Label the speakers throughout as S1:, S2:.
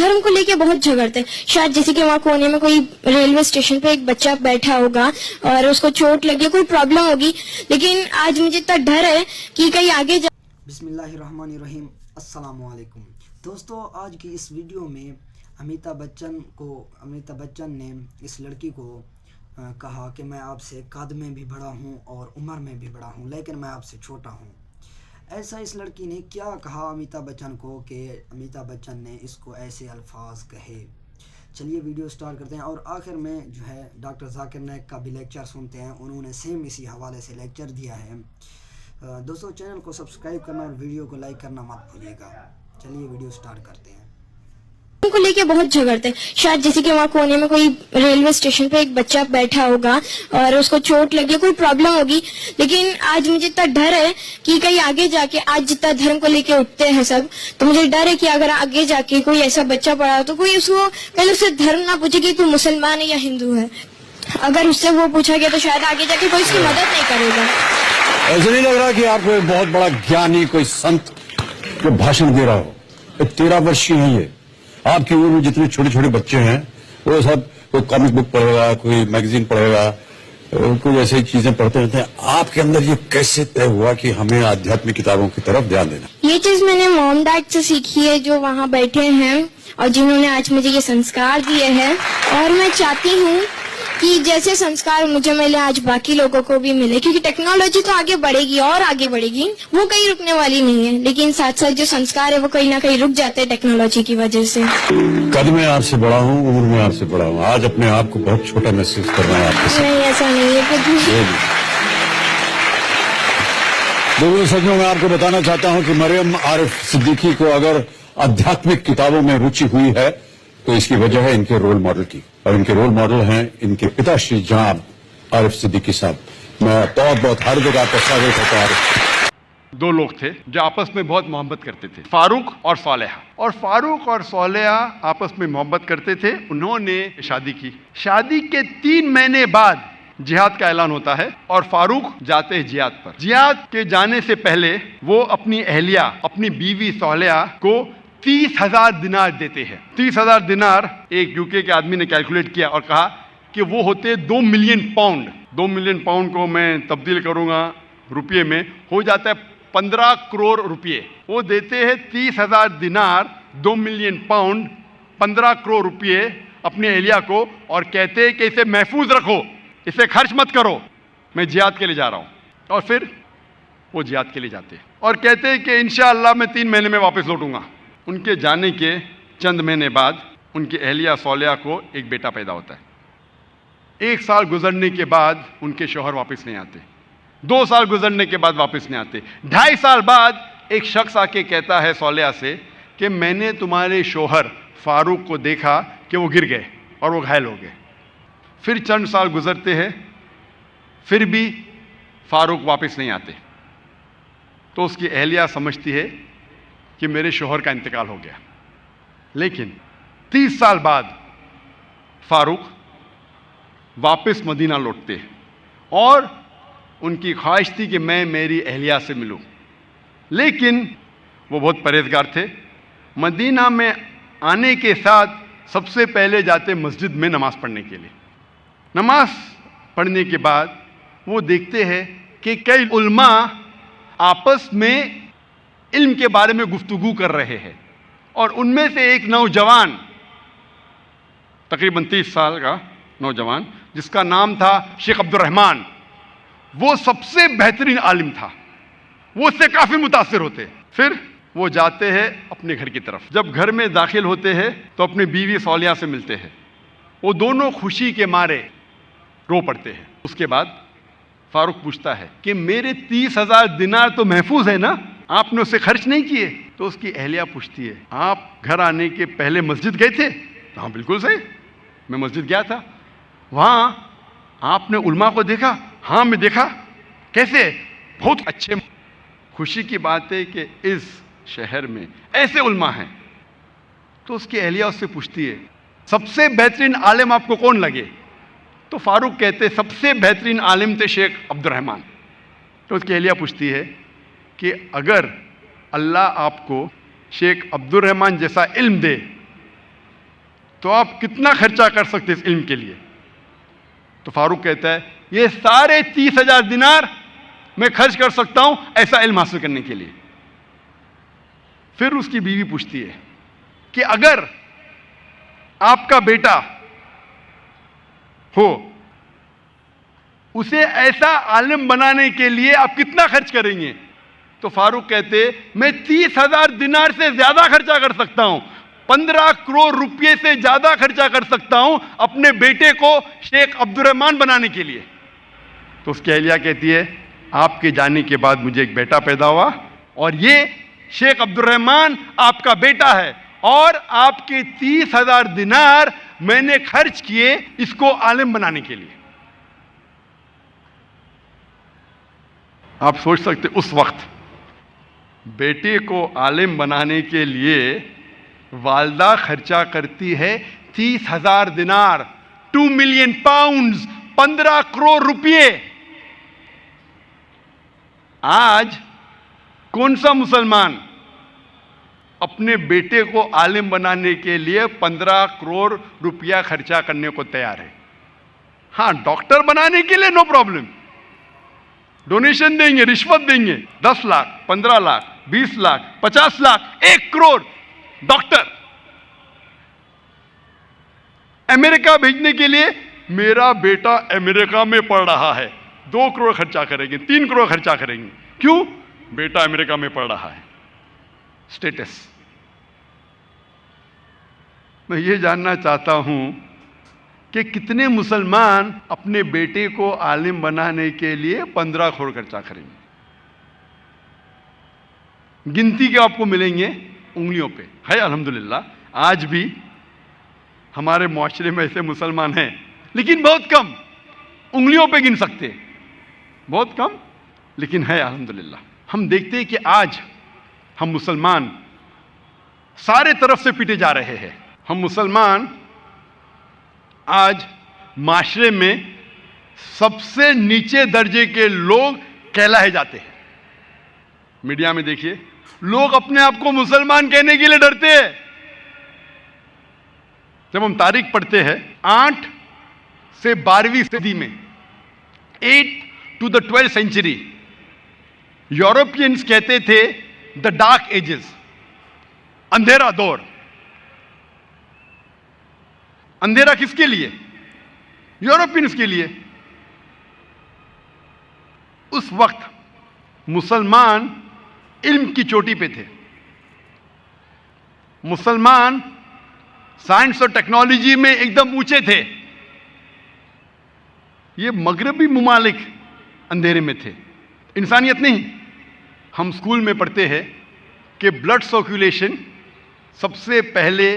S1: धर्म को लेके बहुत झगड़ते हैं। शायद जैसे कि वहाँ कोने में कोई रेलवे स्टेशन पे एक बच्चा बैठा होगा और उसको चोट लगी, कोई प्रॉब्लम होगी, लेकिन आज मुझे इतना डर है कि कहीं आगे
S2: बिस्मिल्लाहिर्रहमानिर्रहीम। अस्सलामु अलैकुम दोस्तों, आज की इस वीडियो में अमिताभ बच्चन ने इस लड़की को कहा कि मैं आपसे कद में भी बड़ा हूं और उम्र में भी बड़ा हूं, लेकिन मैं आपसे छोटा हूं। ऐसा इस लड़की ने क्या कहा अमिताभ बच्चन को कि अमिताभ बच्चन ने इसको ऐसे अल्फाज कहे। चलिए वीडियो स्टार्ट करते हैं और आखिर में जो है डॉक्टर जाकिर नाइक का भी लेक्चर सुनते हैं। उन्होंने सेम इसी हवाले से लेक्चर दिया है। दोस्तों, चैनल को सब्सक्राइब करना और वीडियो को लाइक करना मत भूलिएगा। चलिए वीडियो स्टार्ट करते हैं।
S1: को लेके बहुत झगड़ते हैं। शायद जैसे कि वहाँ कोने में कोई रेलवे स्टेशन पे एक बच्चा बैठा होगा और उसको चोट लगी, कोई प्रॉब्लम होगी, लेकिन आज मुझे इतना डर है कि कहीं आगे जाके, आज जितना धर्म को लेके उठते हैं सब, तो मुझे डर है कि अगर आगे जाके कोई ऐसा बच्चा पड़ा हो तो कोई उसको पहले उससे धर्म ना पूछे कि तू मुसलमान है या हिंदू है। अगर उससे वो पूछा गया तो शायद आगे जाके कोई उसकी मदद नहीं करेगा।
S3: ऐसा नहीं लग रहा कि आप कोई बहुत बड़ा ज्ञानी, कोई संत जो भाषण दे रहा हो। 13 वर्ष की है ये। आपकी उम्र में जितने छोटे छोटे बच्चे हैं वो सब कोई कॉमिक बुक पढ़ेगा, कोई मैगजीन पढ़ेगा, कोई ऐसी चीजें पढ़ते रहते हैं। आपके अंदर ये कैसे तय हुआ कि हमें आध्यात्मिक किताबों की तरफ ध्यान देना?
S1: ये चीज मैंने मॉम डैड से सीखी है, जो वहाँ बैठे हैं और जिन्होंने आज मुझे ये संस्कार दिए हैं। और मैं चाहती हूँ कि जैसे संस्कार मुझे मिले आज बाकी लोगों को भी मिले, क्योंकि टेक्नोलॉजी तो आगे बढ़ेगी और आगे बढ़ेगी, वो कहीं रुकने वाली नहीं है, लेकिन साथ साथ जो संस्कार है वो कहीं ना कहीं रुक जाते हैं टेक्नोलॉजी की वजह से।
S3: कद में आपसे बड़ा हूँ, उम्र में आपसे बड़ा हूँ, आज अपने आप को बहुत छोटा महसूस कर रहा है आपके साथ?
S1: नहीं, ऐसा नहीं है कुछ भी।
S3: दोस्तों, सच में मैं आपको बताना चाहता हूँ कि मरियम आरिफ सिद्दीकी को अगर आध्यात्मिक किताबों में रुचि हुई है तो इसकी वजह है इनके रोल मॉडल की, और इनके रोल मॉडल हैं इनके पिता श्री जनाब आरिफ सिद्दीकी साहब। मैं बहुत बहुत हार्दिक जगह आपका स्वागत करता हूं।
S4: 2 लोग थे जो आपस में बहुत मोहब्बत करते थे, फारूक और सोलेहा। और फारूक और सोलेहा आपस में मोहब्बत करते थे। उन्होंने शादी की। शादी के 3 महीने बाद जिहाद का ऐलान होता है और फारूक जाते हैं जिहाद पर। जिहाद के जाने से पहले वो अपनी अहलिया, अपनी बीवी सोलेहा को 30,000 दिनार देते हैं। 30,000 दिनार एक यूके के आदमी ने कैलकुलेट किया और कहा कि वो होते 2 मिलियन पाउंड। 2 मिलियन पाउंड को मैं तब्दील करूंगा रुपये में, हो जाता है 15 करोड़ रुपये। वो देते हैं 30,000 दिनार, 2 मिलियन पाउंड, 15 करोड़ रुपये अपने एहलिया को, और कहते हैं कि इसे महफूज रखो, इसे खर्च मत करो, मैं जिहाद के लिए जा रहा हूँ। और फिर वो जिहाद के लिए जाते हैं और कहते हैं कि इंशाअल्लाह मैं 3 महीने में वापस लौटूंगा। उनके जाने के चंद महीने बाद उनकी अहलिया सोलेहा को एक बेटा पैदा होता है। 1 साल गुजरने के बाद उनके शौहर वापस नहीं आते। 2 साल गुजरने के बाद वापस नहीं आते। 2.5 साल बाद एक शख्स आके कहता है सोलेहा से कि मैंने तुम्हारे शौहर फारूक को देखा कि वो गिर गए और वो घायल हो गए। फिर चंद साल गुजरते हैं, फिर भी फारूक वापस नहीं आते। तो उसकी अहलिया समझती है कि मेरे शौहर का इंतकाल हो गया। लेकिन 30 साल बाद फारूक वापस मदीना लौटते हैं और उनकी ख्वाहिश थी कि मैं मेरी अहलिया से मिलूं। लेकिन वो बहुत परहेजगार थे। मदीना में आने के साथ सबसे पहले जाते मस्जिद में नमाज पढ़ने के लिए। नमाज पढ़ने के बाद वो देखते हैं कि कई उल्मा आपस में इल्म के बारे में गुफ्तगू कर रहे हैं, और उनमें से एक नौजवान, तकरीबन 30 साल का नौजवान, जिसका नाम था शेख अब्दुर्रहमान, वो सबसे बेहतरीन आलिम था। वो उससे काफ़ी मुतासिर होते। फिर वो जाते हैं अपने घर की तरफ। जब घर में दाखिल होते हैं तो अपनी बीवी सोलेहा से मिलते हैं। वो दोनों खुशी के मारे रो पड़ते हैं। उसके बाद फारूक पूछता है कि मेरे 30,000 दिनार तो महफूज है ना, आपने उसे खर्च नहीं किए? तो उसकी अहलिया पूछती है, आप घर आने के पहले मस्जिद गए थे? हाँ बिल्कुल सही, मैं मस्जिद गया था। वहाँ आपने उल्मा को देखा? हाँ मैं देखा। कैसे? बहुत अच्छे। खुशी की बात है कि इस शहर में ऐसे उल्मा हैं। तो उसकी अहलिया उससे पूछती है, सबसे बेहतरीन आलिम आपको कौन लगे? तो फारूक कहते सबसे बेहतरीन आलिम थे शेख अब्दुर्रहमान। तो उसकी अहलिया पूछती है कि अगर अल्लाह आपको शेख अब्दुर्रहमान जैसा इल्म दे तो आप कितना खर्चा कर सकते हैं इस इल्म के लिए? तो फारूक कहता है ये सारे 30,000 दिनार मैं खर्च कर सकता हूं ऐसा इल्म हासिल करने के लिए। फिर उसकी बीवी पूछती है कि अगर आपका बेटा हो, उसे ऐसा आलिम बनाने के लिए आप कितना खर्च करेंगे? तो फारूक कहते मैं 30,000 दिनार से ज्यादा खर्चा कर सकता हूं, 15 करोड़ रुपए से ज्यादा खर्चा कर सकता हूं अपने बेटे को शेख अब्दुर्रहमान बनाने के लिए। तो उसकी अहलिया कहती है आपके जाने के बाद मुझे एक बेटा पैदा हुआ और ये शेख अब्दुर्रहमान आपका बेटा है और आपके 30,000 दिनार मैंने खर्च किए इसको आलिम बनाने के लिए। आप सोच सकते उस वक्त बेटे को आलिम बनाने के लिए वालदा खर्चा करती है 30,000 दिनार, 2 मिलियन पाउंड्स, 15 करोड़ रुपए। आज कौन सा मुसलमान अपने बेटे को आलिम बनाने के लिए 15 करोड़ रुपया खर्चा करने को तैयार है? हां, डॉक्टर बनाने के लिए नो प्रॉब्लम, डोनेशन देंगे, रिश्वत देंगे, 10 लाख, 15 लाख, 20 लाख, 50 लाख, 1 करोड़ डॉक्टर। अमेरिका भेजने के लिए मेरा बेटा अमेरिका में पढ़ रहा है, 2 करोड़ खर्चा करेंगे, 3 करोड़ खर्चा करेंगे। क्यों? बेटा अमेरिका में पढ़ रहा है, स्टेटस। मैं ये जानना चाहता हूं कि कितने मुसलमान अपने बेटे को आलिम बनाने के लिए 15 करोड़ खर्चा करेंगे? गिनती के आपको मिलेंगे उंगलियों पे। है अल्हम्दुलिल्लाह आज भी हमारे मुआशरे में ऐसे मुसलमान हैं, लेकिन बहुत कम, उंगलियों पे गिन सकते हैं, बहुत कम, लेकिन है अल्हम्दुलिल्लाह। हम देखते हैं कि आज हम मुसलमान सारे तरफ से पीटे जा रहे हैं। हम मुसलमान आज माशरे में सबसे नीचे दर्जे के लोग कहलाए जाते हैं। मीडिया में देखिए, लोग अपने आप को मुसलमान कहने के लिए डरते हैं। जब हम तारीख पढ़ते हैं 8 से 12वीं सदी में, 8 to the 12th century, Europeans कहते थे द डार्क एजेस, अंधेरा दौर। अंधेरा किसके लिए? यूरोपियंस के लिए। उस वक्त मुसलमान इल्म की चोटी पे थे, मुसलमान साइंस और टेक्नोलॉजी में एकदम ऊंचे थे। ये मगरबी मुमालिक अंधेरे में थे, इंसानियत नहीं। हम स्कूल में पढ़ते हैं कि ब्लड सर्कुलेशन सबसे पहले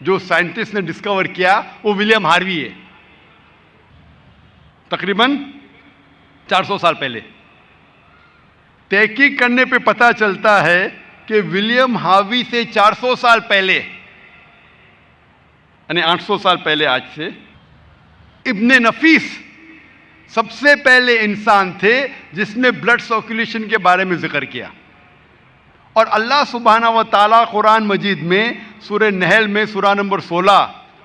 S4: जो साइंटिस्ट ने डिस्कवर किया वो विलियम हार्वी है, तकरीबन 400 साल पहले। तहकीक करने पे पता चलता है कि विलियम हार्वी से 400 साल पहले, यानी 800 साल पहले आज से, इब्ने नफीस सबसे पहले इंसान थे जिसने ब्लड सर्कुलेशन के बारे में जिक्र किया। और अल्लाह सुब्हाना व ताला कुरान मजीद में सूरह नहल में सूरा नंबर 16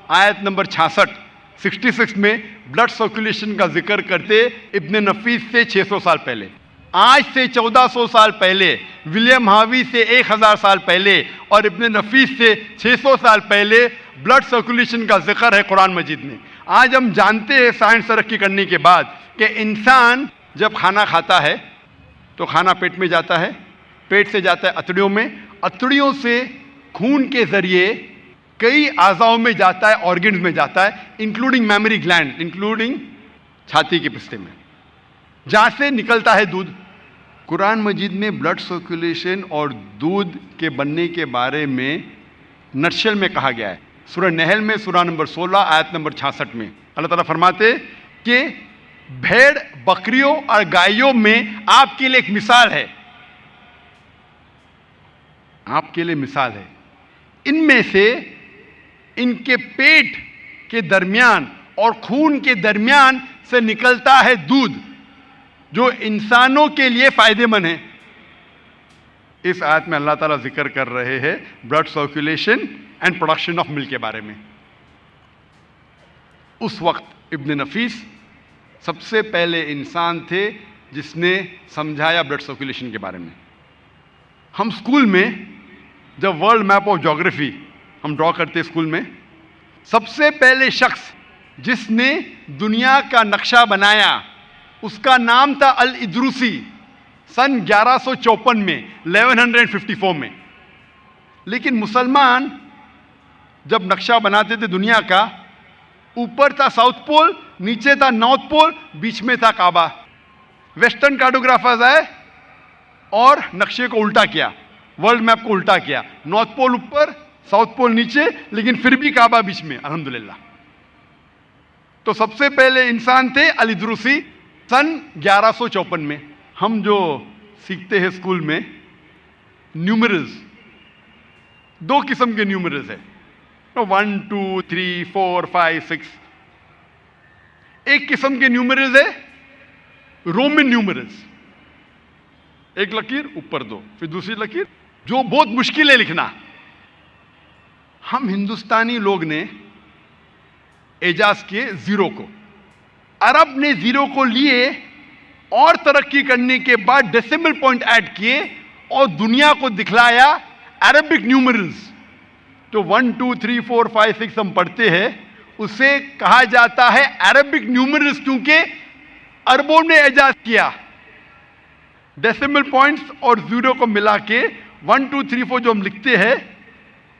S4: आयत नंबर 66 में ब्लड सर्कुलेशन का जिक्र करते इब्ने नफीस से 600 साल पहले, आज से 1400 साल पहले, विलियम हार्वी से 1000 साल पहले और इब्ने नफीस से 600 साल पहले ब्लड सर्कुलेशन का जिक्र है कुरान मजीद में। आज हम जानते हैं साइंस तरक्की करने के बाद कि इंसान जब खाना खाता है तो खाना पेट में जाता है, पेट से जाता है अतड़ियों में, अतड़ियों से खून के जरिए कई आज़ाओं में जाता है, ऑर्गन्स में जाता है, इंक्लूडिंग मेमोरी ग्लैंड, इंक्लूडिंग छाती के पिस्ते में, जहाँ से निकलता है दूध। कुरान मजीद में ब्लड सर्कुलेशन और दूध के बनने के बारे में नटशल में कहा गया है। सूरह नहल में सूरा नंबर 16 आयत नंबर 66 में अल्लाह ताला फरमाते कि भेड़ बकरियों और गायों में आपके लिए एक मिसाल है, आपके लिए मिसाल है। इनमें से इनके पेट के दरमियान और खून के दरमियान से निकलता है दूध जो इंसानों के लिए फायदेमंद है। इस आयत में अल्लाह ताला जिक्र कर रहे हैं blood circulation and production of milk के बारे में। उस वक्त इब्न नफीस सबसे पहले इंसान थे जिसने समझाया ब्लड सर्कुलेशन के बारे में। हम स्कूल में जब वर्ल्ड मैप ऑफ ज्योग्राफी हम ड्रॉ करते स्कूल में, सबसे पहले शख्स जिसने दुनिया का नक्शा बनाया उसका नाम था अल इद्रूसी, सन 1154 में, 1154 में। लेकिन मुसलमान जब नक्शा बनाते थे दुनिया का, ऊपर था साउथ पोल, नीचे था नॉर्थ पोल, बीच में था काबा। वेस्टर्न कार्टोग्राफर्स आए और नक्शे को उल्टा किया, वर्ल्ड मैप को उल्टा किया, नॉर्थ पोल ऊपर, साउथ पोल नीचे, लेकिन फिर भी काबा बीच में, अल्हम्दुलिल्लाह। तो सबसे पहले इंसान थे अल इद्रूसी, सन 1154 में। हम जो सीखते हैं स्कूल में न्यूमरल्स, 2 किस्म के न्यूमरल्स है, 1 2 3 4 5 6। एक किस्म के न्यूमरल्स है रोमन न्यूमरल्स, एक लकीर ऊपर 2, फिर दूसरी लकीर, जो बहुत मुश्किल है लिखना। हम हिंदुस्तानी लोग ने एजाज किए जीरो को, अरब ने जीरो को लिए और तरक्की करने के बाद डेसिमल पॉइंट ऐड किए और दुनिया को दिखलाया अरबिक न्यूमरल्स। तो 1 2 3 4 5 6 हम पढ़ते हैं, उसे कहा जाता है अरबिक न्यूमरल्स, क्योंकि अरबों ने एजाज किया। डेसिमल पॉइंट्स और जीरो को मिला के 1 2 3 4 जो हम लिखते हैं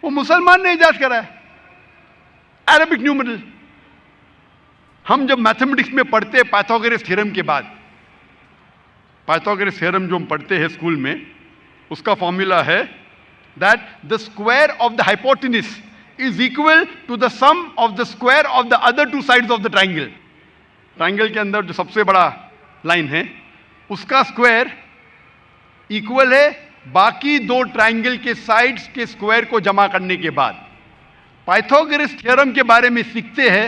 S4: वो मुसलमान ने एजाज करा है, अरबिक न्यूमरल। हम जब मैथमेटिक्स में पढ़ते हैं पाइथागोरस थ्योरम के बाद, पाइथागोरस थ्योरम जो हम पढ़ते हैं स्कूल में, उसका फॉर्मूला है that the square of the hypotenuse is equal to the sum of the square of the other 2 sides of the triangle. Triangle के अंदर जो सबसे बड़ा लाइन है उसका स्क्वायर इक्वल है बाकी 2 ट्राइंगल के साइड्स के स्क्वायर को जमा करने के बाद। पाइथागोरस थ्योरम के बारे में सीखते हैं,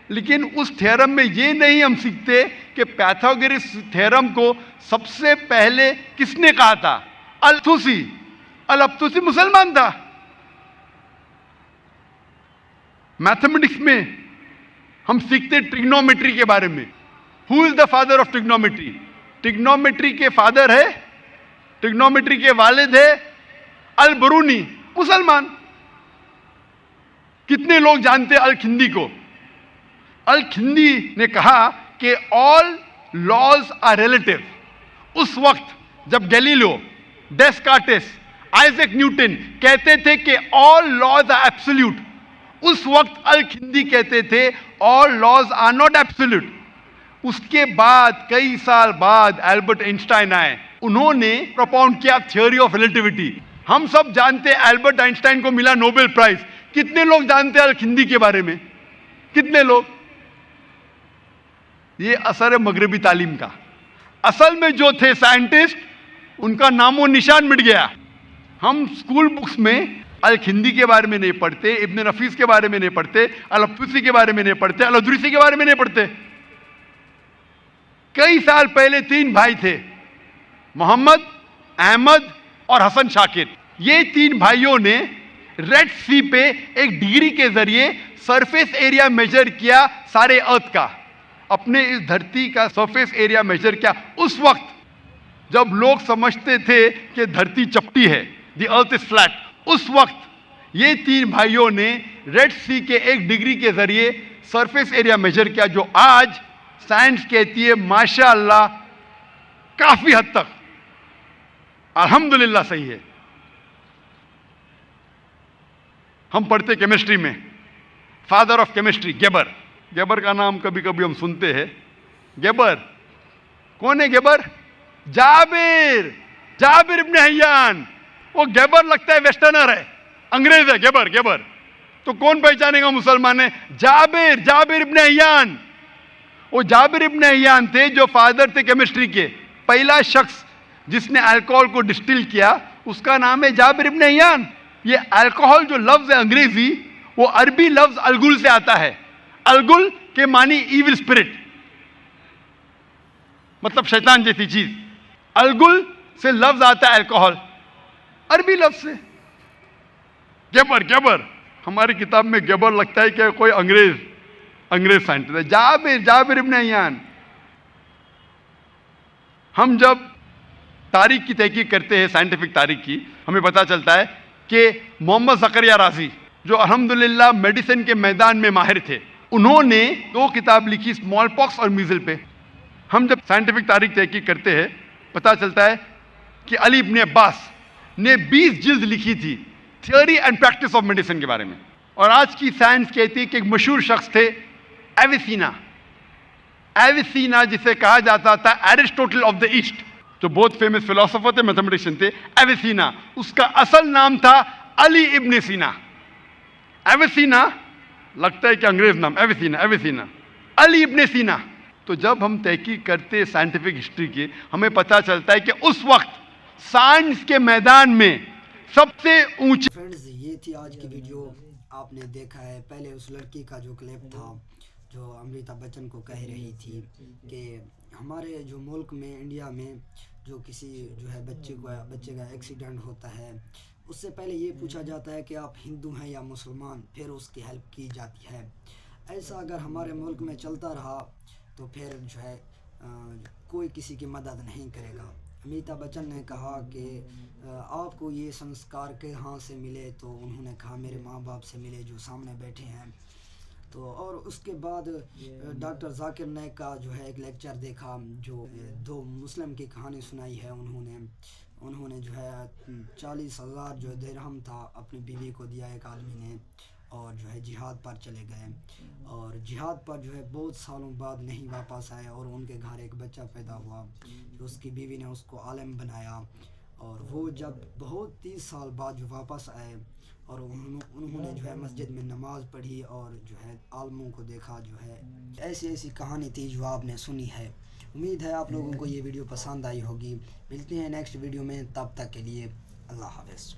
S4: लेकिन उस थ्योरम में ये नहीं हम सीखते कि पाइथागोरस थ्योरम को सबसे पहले किसने कहा था। अल-अब्तूसी। अल-अब्तूसी मुसलमान था। मैथमेटिक्स में हम सीखते ट्रिग्नोमेट्री के बारे में। Who is the father of trigonometry? Trigonometry के फादर है, ट्रिग्नोमेट्री के वालिद है अल-बरूनी, मुसलमान। कितने लोग जानते हैं अल-खिंदी को? अल-खिंदी ने कहा कि ऑल लॉज आर रिलेटिव। उस वक्त जब गैलीलियो, डेस्कार्टेस, आइजैक न्यूटन कहते थे कि ऑल लॉज आर एब्सोल्यूट, उस वक्त अल-खिंदी कहते थे all laws are not absolute. उसके बाद कई साल बाद एल्बर्ट आइंस्टाइन आए, उन्होंने प्रोपाउंड किया थ्योरी ऑफ रिलेटिविटी। हम सब जानते हैं एल्बर्ट आइंस्टाइन को मिला नोबेल प्राइज। कितने लोग जानते हैं अल-खिंदी के बारे में? कितने लोग? ये असर है मगरबी तालीम का। असल में जो थे साइंटिस्ट, उनका नामो निशान मिट गया। हम स्कूल बुक्स में अल-खिंदी के बारे में नहीं पढ़ते, इब्न नफीस के बारे में नहीं पढ़ते, अल-अब्तूसी के बारे में नहीं पढ़ते, अल-इद्रूसी के बारे में नहीं पढ़ते। कई साल पहले 3 भाई थे, मोहम्मद, अहमद और हसन शाकिर। ये 3 भाइयों ने रेड सी पे एक डिग्री के जरिए सरफेस एरिया मेजर किया सारे अर्थ का। अपने इस धरती का सरफेस एरिया मेजर किया उस वक्त जब लोग समझते थे कि धरती चपटी है, द अर्थ इज फ्लैट। उस वक्त ये 3 भाइयों ने रेड सी के एक डिग्री के जरिए सरफेस एरिया मेजर किया, जो आज साइंस कहती है माशाअल्लाह काफी हद तक अल्हम्दुलिल्लाह सही है। हम पढ़ते केमिस्ट्री में, फादर ऑफ केमिस्ट्री गेबर। गेबर का नाम कभी कभी हम सुनते हैं। गेबर कौन है? गेबर जाबिर, जाबिर इब्न हय्यान। वो गेबर लगता है वेस्टर्नर है, अंग्रेज है गेबर। गेबर तो कौन पहचानेगा मुसलमान है? जाबिर, जाबिर इब्न हय्यान। वो जाबिर इब्न हय्यान थे जो फादर थे केमिस्ट्री के। पहला शख्स जिसने अल्कोहल को डिस्टिल किया उसका नाम है जाबिर इब्न हय्यान। ये अल्कोहल जो लफ्ज है अंग्रेजी, वो अरबी लफ्ज अलगुल से आता है। अलगुल के मानी इविल स्पिरिट, मतलब शैतान जैसी चीज। अलगुल से लफ्ज आता है अल्कोहल, अरबी लफ्ज से। गेबर, गेबर हमारी किताब में गेबर लगता है कि कोई अंग्रेज अंग्रेज साइंटिस्ट है, जाबिर इब्न हय्यान। हम जब तारीख की तहकीक करते हैं, साइंटिफिक तारीख की, हमें पता चलता है कि मोहम्मद ज़करिया राज़ी, जो अल्हम्दुलिल्लाह मेडिसिन के मैदान में माहिर थे, उन्होंने 2 किताब लिखी स्मॉल पॉक्स और मीजल पे। हम जब साइंटिफिक तारीख तहकीक करते हैं, पता चलता है कि अली इब्न अब्बास ने 20 जिल्द लिखी थी theory and practice of medicine के बारे में। और आज की साइंस कहती है कि एक मशहूर शख्स थे एविसीना, जिसे कहा जाता था एरिस्टोटल ऑफ द ईस्ट, जो बहुत फेमस फिलोसोफर थे, मैथमेटिशियन थे। एविसीना, उसका असल नाम था अली इब्न सीना। एविसीना लगता है कि अंग्रेज नाम, एविसीना अली इब्न सीना। तो जब हम तहकीक करते साइंटिफिक हिस्ट्री की, हमें पता चलता है कि उस वक्त साइंस के मैदान में सबसे ऊंचे।
S2: फ्रेंड्स, ये थी आज की वीडियो। आपने देखा है पहले उस लड़की का जो क्लिप था, जो अमिताभ बच्चन को कह रही थी कि हमारे जो मुल्क में, इंडिया में, जो किसी जो है बच्चे का एक्सीडेंट होता है, उससे पहले ये पूछा जाता है कि आप हिंदू हैं या मुसलमान, फिर उसकी हेल्प की जाती है। ऐसा अगर हमारे मुल्क में चलता रहा तो फिर जो है कोई किसी की मदद नहीं करेगा। अमिताभ बच्चन ने कहा कि आपको ये संस्कार कहाँ से मिले, तो उन्होंने कहा मेरे माँ बाप से मिले जो सामने बैठे हैं। तो और उसके बाद डॉक्टर जाकिर नाइक का जो है एक लेक्चर देखा, जो 2 मुस्लिम की कहानी सुनाई है। उन्होंने जो है 40,000 जो दिरहम था अपनी बीवी को दिया एक आदमी ने, और जो है जिहाद पर चले गए। और जिहाद पर जो है बहुत सालों बाद नहीं वापस आए, और उनके घर एक बच्चा पैदा हुआ, जो उसकी बीवी ने उसको आलिम बनाया। और वो जब बहुत 30 साल बाद जो वापस आए, और उन्होंने जो है मस्जिद में नमाज पढ़ी और जो है आलमों को देखा। जो है ऐसी कहानी थी जो आपने सुनी है। उम्मीद है आप लोगों को ये वीडियो पसंद आई होगी। मिलते हैं नेक्स्ट वीडियो में, तब तक के लिए अल्लाह हाफ़िज़।